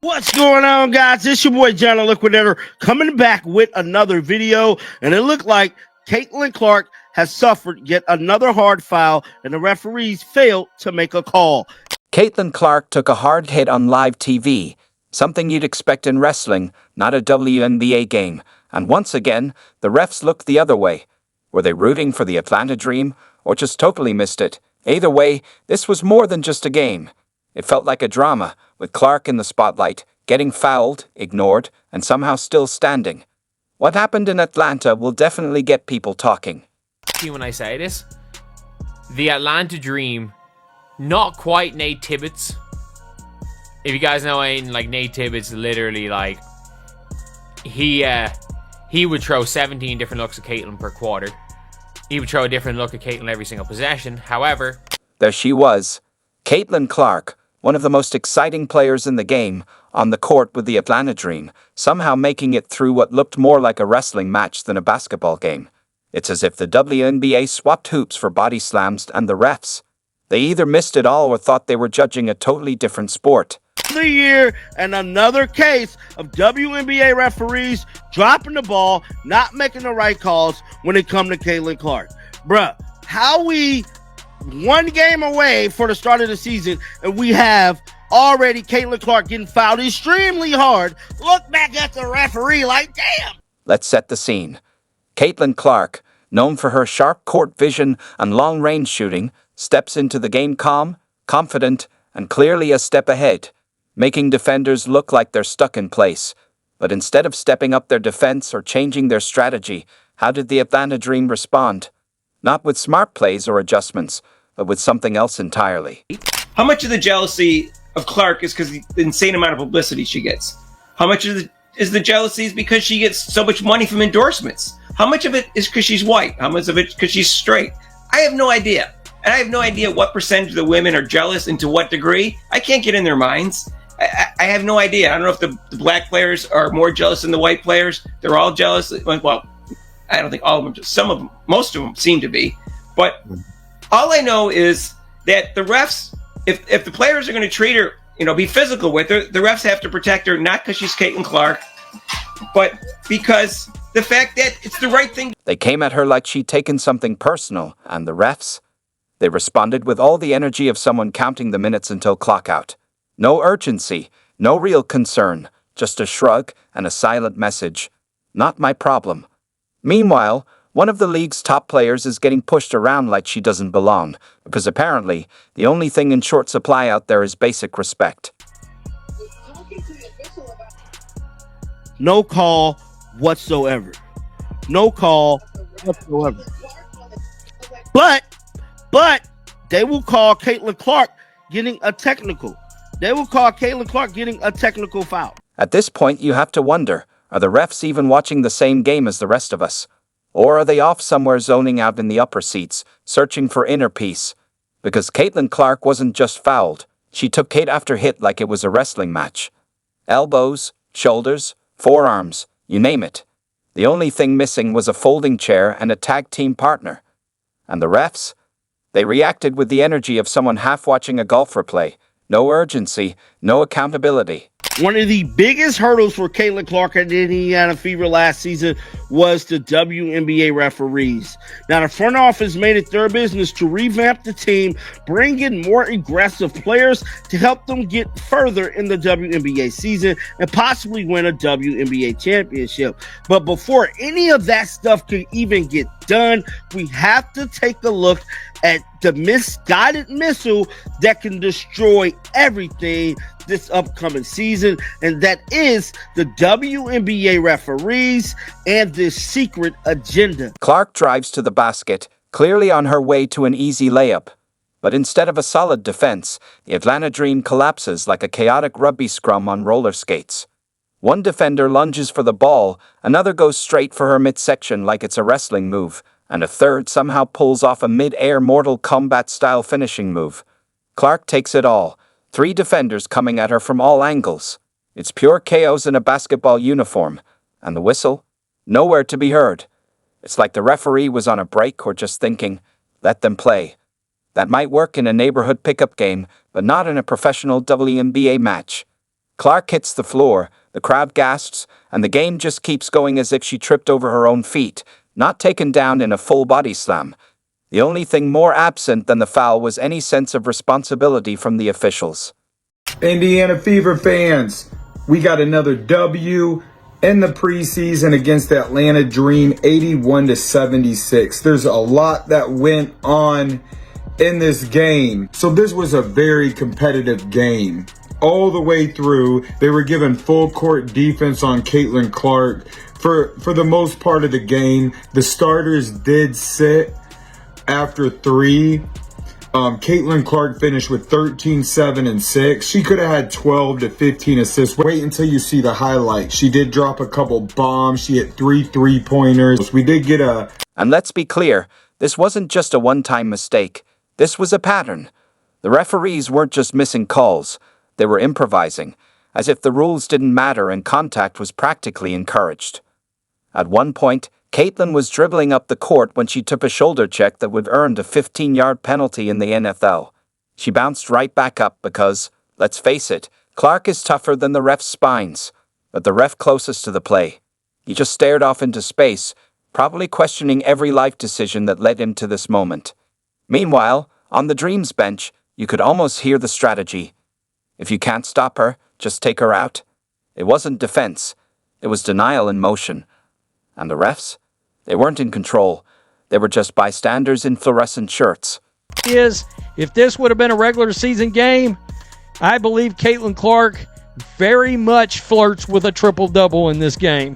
What's going on, guys? It's your boy John the Liquidator coming back with another video, and it looked like Caitlin Clark has suffered yet another hard foul, and the referees failed to make a call. Caitlin Clark took a hard hit on live TV, something you'd expect in wrestling, not a WNBA game, and once again, the refs looked the other way. Were they rooting for the Atlanta Dream, or just totally missed it? Either way, this was more than just a game. It felt like a drama, with Clark in the spotlight, getting fouled, ignored, and somehow still standing. What happened in Atlanta will definitely get people talking. When I say this, the Atlanta Dream, not quite Nate Tibbetts. If you guys know anything, like Nate Tibbetts, literally like he would throw 17 different looks at Caitlin per quarter. He would throw a different look at Caitlin every single possession. However, there she was, Caitlin Clark, one of the most exciting players in the game, on the court with the Atlanta Dream, somehow making it through what looked more like a wrestling match than a basketball game. It's as if the WNBA swapped hoops for body slams and the refs. They either missed it all or thought they were judging a totally different sport. The year and another case of WNBA referees dropping the ball, not making the right calls when it comes to Caitlin Clark. Bruh, how we one game away for the start of the season, and we have already Caitlin Clark getting fouled extremely hard. Look back at the referee like, damn. Let's set the scene. Caitlin Clark, known for her sharp court vision and long-range shooting, steps into the game calm, confident, and clearly a step ahead, making defenders look like they're stuck in place. But instead of stepping up their defense or changing their strategy, how did the Atlanta Dream respond? Not with smart plays or adjustments, but with something else entirely. How much of the jealousy of Clark is because of the insane amount of publicity she gets? How much of the jealousy is because she gets so much money from endorsements? How much of it is because she's white? How much of it because she's straight? I have no idea. And I have no idea what percentage of the women are jealous and to what degree. I can't get in their minds. I have no idea. I don't know if the black players are more jealous than the white players. They're all jealous. Well, I don't think all of them, some of them, most of them seem to be. But all I know is that the refs, if the players are going to treat her, be physical with her, the refs have to protect her, not because she's Caitlin Clark, but because the fact that it's the right thing. They came at her like she'd taken something personal, and the refs? They responded with all the energy of someone counting the minutes until clock out. No urgency, no real concern, just a shrug and a silent message. Not my problem. Meanwhile, one of the league's top players is getting pushed around like she doesn't belong, because apparently the only thing in short supply out there is basic respect. No call whatsoever. No call whatsoever. But they will call Caitlin Clark getting a technical. They will call Caitlin Clark getting a technical foul. At this point, you have to wonder, are the refs even watching the same game as the rest of us? Or are they off somewhere zoning out in the upper seats, searching for inner peace? Because Caitlin Clark wasn't just fouled. She took hit after hit like it was a wrestling match. Elbows, shoulders, forearms, you name it. The only thing missing was a folding chair and a tag team partner. And the refs? They reacted with the energy of someone half watching a golf replay. No urgency, no accountability. One of the biggest hurdles for Caitlin Clark at Indiana Fever last season was the WNBA referees. Now, the front office made it their business to revamp the team, bring in more aggressive players to help them get further in the WNBA season and possibly win a WNBA championship. But before any of that stuff can even get done, we have to take a look at the misguided missile that can destroy everything this upcoming season, and that is the WNBA referees and this secret agenda. Clark drives to the basket, clearly on her way to an easy layup. But instead of a solid defense, the Atlanta Dream collapses like a chaotic rugby scrum on roller skates. One defender lunges for the ball, another goes straight for her midsection like it's a wrestling move, and a third somehow pulls off a mid-air Mortal Kombat-style finishing move. Clark takes it all, 3 defenders coming at her from all angles. It's pure chaos in a basketball uniform, and the whistle? Nowhere to be heard. It's like the referee was on a break or just thinking, let them play. That might work in a neighborhood pickup game, but not in a professional WNBA match. Clark hits the floor, the crowd gasps, and the game just keeps going as if she tripped over her own feet, not taken down in a full body slam. The only thing more absent than the foul was any sense of responsibility from the officials. Indiana Fever fans, we got another W in the preseason against the Atlanta Dream, 81-76. There's a lot that went on in this game. So this was a very competitive game. All the way through, they were given full court defense on Caitlin Clark. For the most part of the game, the starters did sit after 3. Caitlin Clark finished with 13, 7, and 6. She could have had 12 to 15 assists. Wait until you see the highlights. She did drop a couple bombs. She hit 3 3-pointers. We did get a... And let's be clear, this wasn't just a one-time mistake. This was a pattern. The referees weren't just missing calls. They were improvising, as if the rules didn't matter and contact was practically encouraged. At one point, Caitlin was dribbling up the court when she took a shoulder check that would earn a 15-yard penalty in the NFL. She bounced right back up because, let's face it, Clark is tougher than the ref's spines. But the ref closest to the play, he just stared off into space, probably questioning every life decision that led him to this moment. Meanwhile, on the Dreams bench, you could almost hear the strategy. If you can't stop her, just take her out. It wasn't defense. It was denial in motion. And the refs? They weren't in control. They were just bystanders in fluorescent shirts. If this would have been a regular season game, I believe Caitlin Clark very much flirts with a triple-double in this game.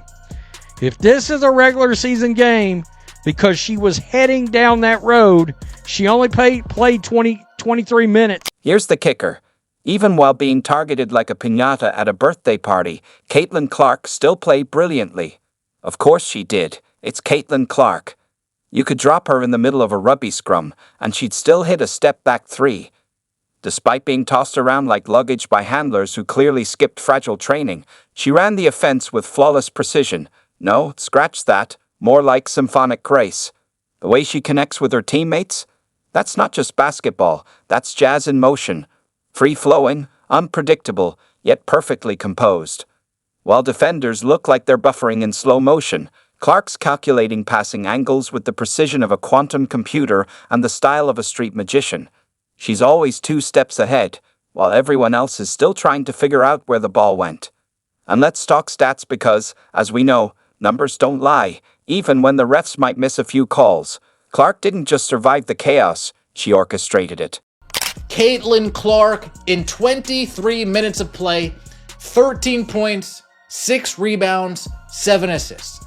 If this is a regular season game, because she was heading down that road, she only played 23 minutes. Here's the kicker. Even while being targeted like a piñata at a birthday party, Caitlin Clark still played brilliantly. Of course she did. It's Caitlin Clark. You could drop her in the middle of a rugby scrum, and she'd still hit a step-back 3. Despite being tossed around like luggage by handlers who clearly skipped fragile training, she ran the offense with flawless precision. No, scratch that. More like symphonic grace. The way she connects with her teammates? That's not just basketball. That's jazz in motion. Free-flowing, unpredictable, yet perfectly composed. While defenders look like they're buffering in slow motion, Clark's calculating passing angles with the precision of a quantum computer and the style of a street magician. She's always 2 steps ahead, while everyone else is still trying to figure out where the ball went. And let's talk stats because, as we know, numbers don't lie, even when the refs might miss a few calls. Clark didn't just survive the chaos, she orchestrated it. Caitlin Clark, in 23 minutes of play, 13 points, 6 rebounds, 7 assists.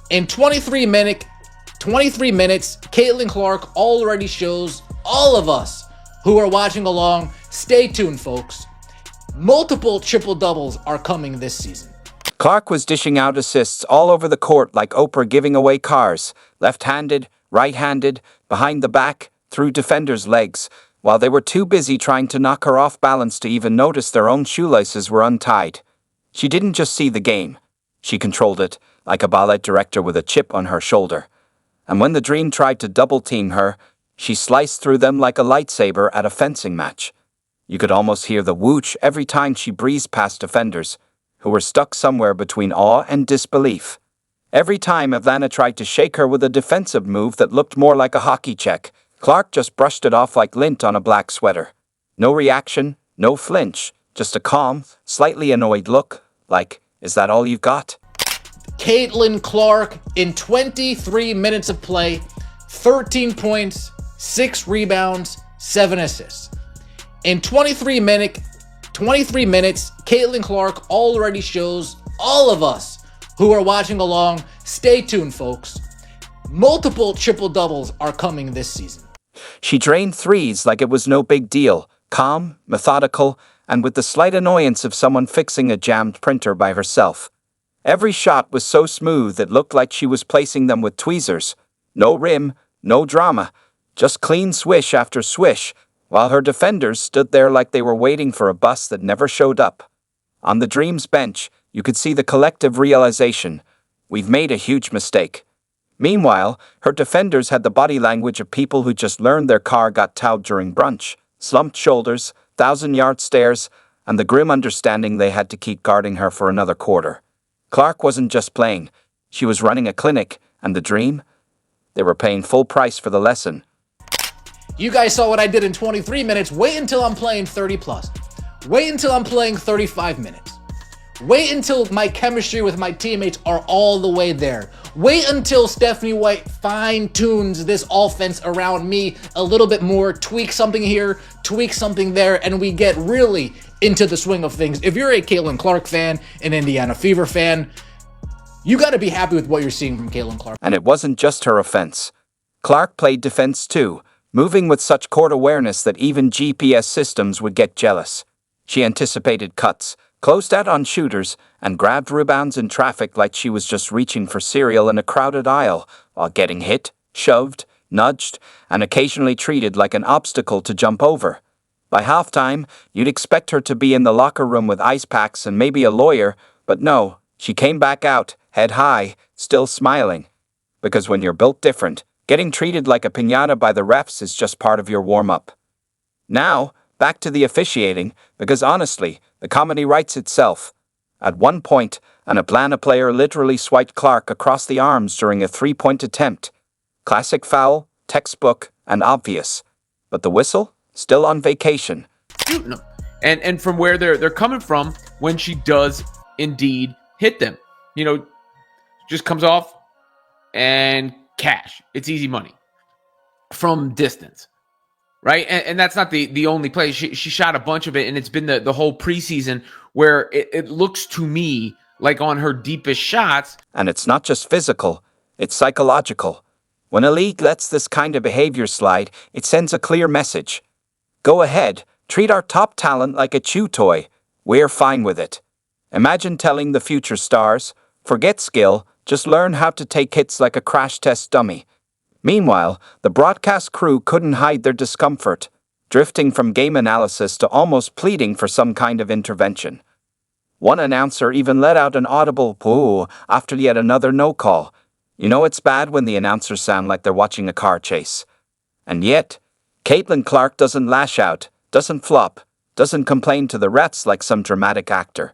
In 23 minutes, Caitlin Clark already shows all of us who are watching along, stay tuned, folks. Multiple triple-doubles are coming this season. Clark was dishing out assists all over the court like Oprah giving away cars, left-handed, right-handed, behind the back, through defenders' legs, while they were too busy trying to knock her off balance to even notice their own shoelaces were untied. She didn't just see the game. She controlled it, like a ballet director with a chip on her shoulder. And when the Dream tried to double-team her, she sliced through them like a lightsaber at a fencing match. You could almost hear the whoosh every time she breezed past defenders, who were stuck somewhere between awe and disbelief. Every time Atlanta tried to shake her with a defensive move that looked more like a hockey check, Clark just brushed it off like lint on a black sweater. No reaction, no flinch, just a calm, slightly annoyed look, like, is that all you've got? Caitlin Clark, in 23 minutes of play, 13 points, 6 rebounds, 7 assists. In 23 minutes, Caitlin Clark already shows all of us who are watching along, stay tuned, folks. Multiple triple-doubles are coming this season. She drained threes like it was no big deal, calm, methodical, and with the slight annoyance of someone fixing a jammed printer by herself. Every shot was so smooth it looked like she was placing them with tweezers. No rim, no drama, just clean swish after swish, while her defenders stood there like they were waiting for a bus that never showed up. On the Dreams bench, you could see the collective realization, we've made a huge mistake. Meanwhile, her defenders had the body language of people who just learned their car got towed during brunch, slumped shoulders, 1,000-yard stares, and the grim understanding they had to keep guarding her for another quarter. Clark wasn't just playing. She was running a clinic, and the Dream? They were paying full price for the lesson. You guys saw what I did in 23 minutes. Wait until I'm playing 30 plus. Wait until I'm playing 35 minutes. Wait until my chemistry with my teammates are all the way there. Wait until Stephanie White fine-tunes this offense around me a little bit more, tweak something here, tweak something there, and we get really into the swing of things. If you're a Caitlin Clark fan, an Indiana Fever fan, you got to be happy with what you're seeing from Caitlin Clark. And it wasn't just her offense. Clark played defense too, moving with such court awareness that even GPS systems would get jealous. She anticipated cuts, closed out on shooters, and grabbed rebounds in traffic like she was just reaching for cereal in a crowded aisle, while getting hit, shoved, nudged, and occasionally treated like an obstacle to jump over. By halftime, you'd expect her to be in the locker room with ice packs and maybe a lawyer, but no, she came back out, head high, still smiling. Because when you're built different, getting treated like a piñata by the refs is just part of your warm-up. Now, back to the officiating, because honestly, the comedy writes itself. At one point, an Atlanta player literally swiped Clark across the arms during a three-point attempt. Classic foul, textbook, and obvious. But the whistle? Still on vacation. And from where they're coming from when she does indeed hit them. Just comes off and cash. It's easy money from distance. Right? And that's not the only play. She shot a bunch of it, and it's been the whole preseason where it looks to me like on her deepest shots. And it's not just physical, it's psychological. When a league lets this kind of behavior slide, it sends a clear message. Go ahead, treat our top talent like a chew toy. We're fine with it. Imagine telling the future stars, forget skill, just learn how to take hits like a crash test dummy. Meanwhile, the broadcast crew couldn't hide their discomfort, drifting from game analysis to almost pleading for some kind of intervention. One announcer even let out an audible poo after yet another no call. You know it's bad when the announcers sound like they're watching a car chase. And yet, Caitlin Clark doesn't lash out, doesn't flop, doesn't complain to the refs like some dramatic actor.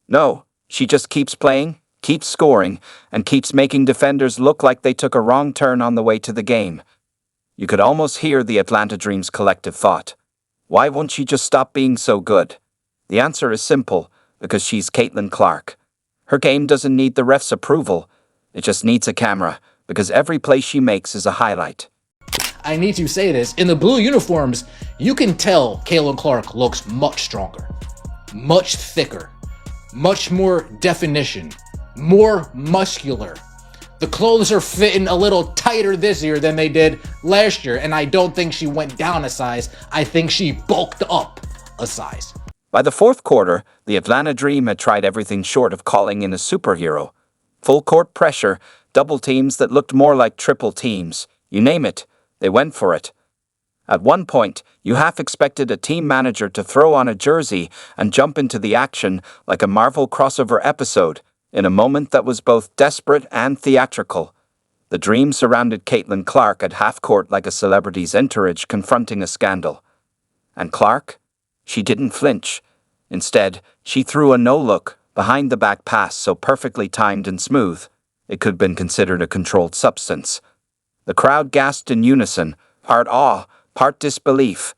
No, she just keeps playing, keeps scoring, and keeps making defenders look like they took a wrong turn on the way to the game. You could almost hear the Atlanta Dream's collective thought. Why won't she just stop being so good? The answer is simple, because she's Caitlin Clark. Her game doesn't need the ref's approval. It just needs a camera, because every play she makes is a highlight. I need to say this. In the blue uniforms, you can tell Caitlin Clark looks much stronger, much thicker, much more definition, more muscular. The clothes are fitting a little tighter this year than they did last year, and I don't think she went down a size. I think she bulked up a size. By the fourth quarter, the Atlanta Dream had tried everything short of calling in a superhero. Full court pressure, double teams that looked more like triple teams. You name it, they went for it. At one point, you half expected a team manager to throw on a jersey and jump into the action like a Marvel crossover episode, in a moment that was both desperate and theatrical. The Dream surrounded Caitlin Clark at half-court like a celebrity's entourage confronting a scandal. And Clark? She didn't flinch. Instead, she threw a no-look, behind-the-back pass so perfectly timed and smooth, it could have been considered a controlled substance. The crowd gasped in unison, part awe, part disbelief.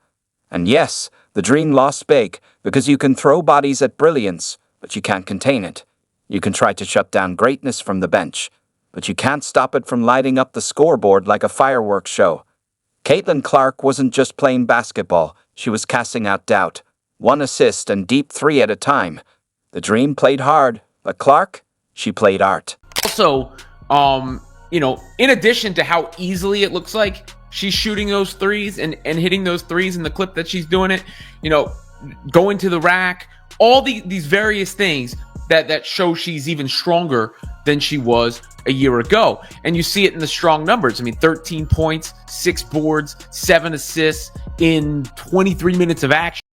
And yes, the Dream lost big, because you can throw bodies at brilliance, but you can't contain it. You can try to shut down greatness from the bench, but you can't stop it from lighting up the scoreboard like a fireworks show. Caitlin Clark wasn't just playing basketball, she was casting out doubt. One assist and deep three at a time. The Dream played hard, but Clark, she played art. Also, in addition to how easily it looks like she's shooting those threes and hitting those threes in the clip that she's doing it, going to the rack, all these various things that show she's even stronger than she was a year ago. And you see it in the strong numbers. 13 points, 6 boards, 7 assists in 23 minutes of action.